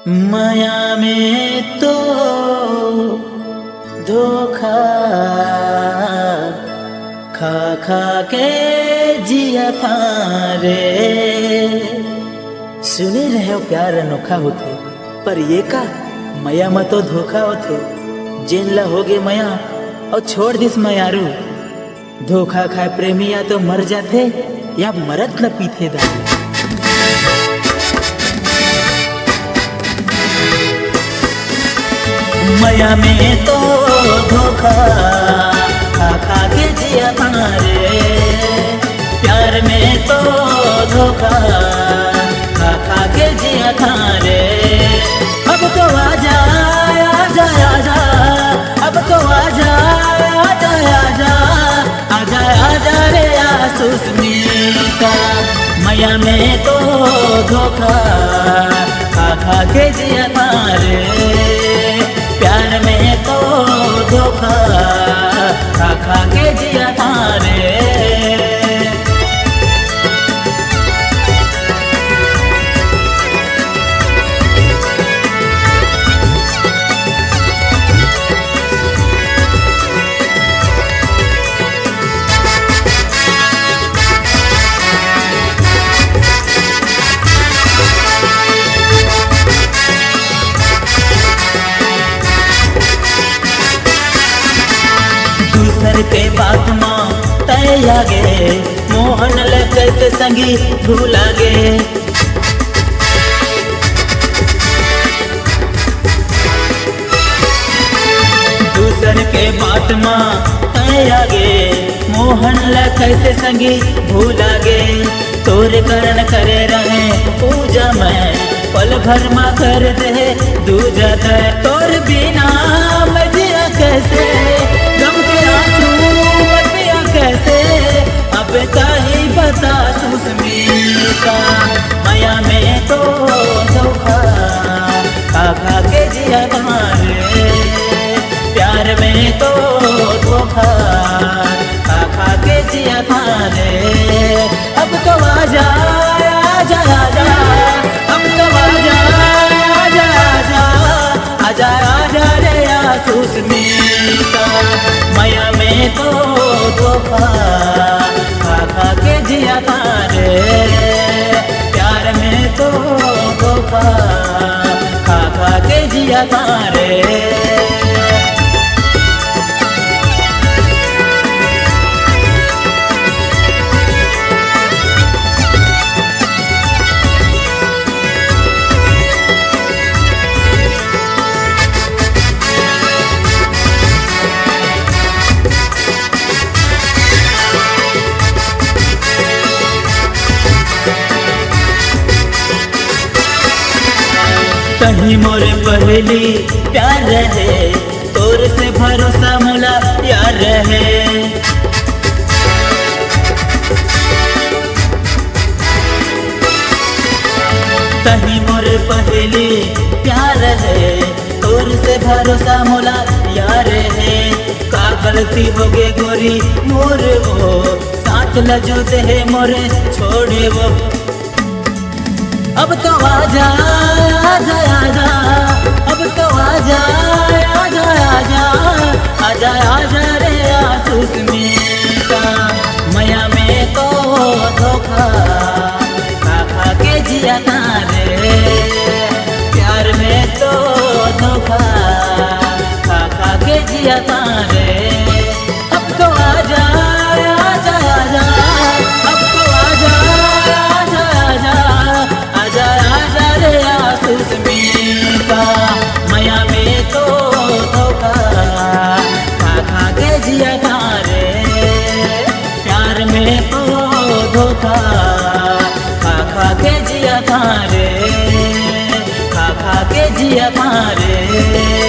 माया में तो धोखा खा खा के जिया था रे। सुने रहे हो प्यार अनोखा होते, पर ये का माया में तो धोखा होते। जेल ला हो गे माया और छोड़ दिस मायारू। धोखा खाए प्रेमी या तो मर जाते या मरत न पीते दा। माया में तो धोखा खा खा के जिया था रे। प्यार में तो धोखा खा खा के जिया था रे। अब तो आजा आजा आजा, अब तो आजा आजा आजा, आजा आजा रे आसुस्मी का। माया में तो धोखा खा खा के जिया था रे। प्यार में तो धोखा खा खा के जिया था रे। दूसर के बात माँ तय आगे, मोहन ले कैसे संगी भूला गे। दूसर के बात माँ तय आगे, मोहन ले कैसे संगी भूला गे। तोर करण करे रहे पूजा में, पल भर माँ कर दे दूजा दे। तोर बिना मैं जिया कैसे, गम के आंसू बतिया कैसे, अब काहे बता सुस्मी का। माया में तो धोखा खा खा के जिया तुम्हारे। प्यार में तो धोखा खा खा के जिया तुम्हारे। अब तो आजा आजा आजा, अब तो आजा आजा आजा, आजा आजा रे आसुस्मी का। माया में तो धोखा खा खा के जिया था रे। प्यार में तो धोखा खा खा के जिया था रे। कहीं मोर पहली प्यार रहे, तोर से भरोसा मोला यार रहे। कहीं मोर पहली प्यार रहे, तोर से भरोसा मोला यार रहे। का गलती हो गे गोरी मोर वो, साथ लजो दे मोरे छोड़े वो। अब तो आजा आजा आजा, अब तो आजा आजा आजा, आजा आजा रे आसुस्मी का। माया में तो धोखा खा खा के जिया था रे। प्यार में तो धोखा खा खा के जिया था रे। अब तो आजा आजा आजा, अब तो आजा आजा आजा, आजा आजा रे आसुस्मी का। माया में तो धोखा खा खा के जिया था रे। प्यार में तो धोखा खा खा के जिया था रे। खा खा के जिया था रे।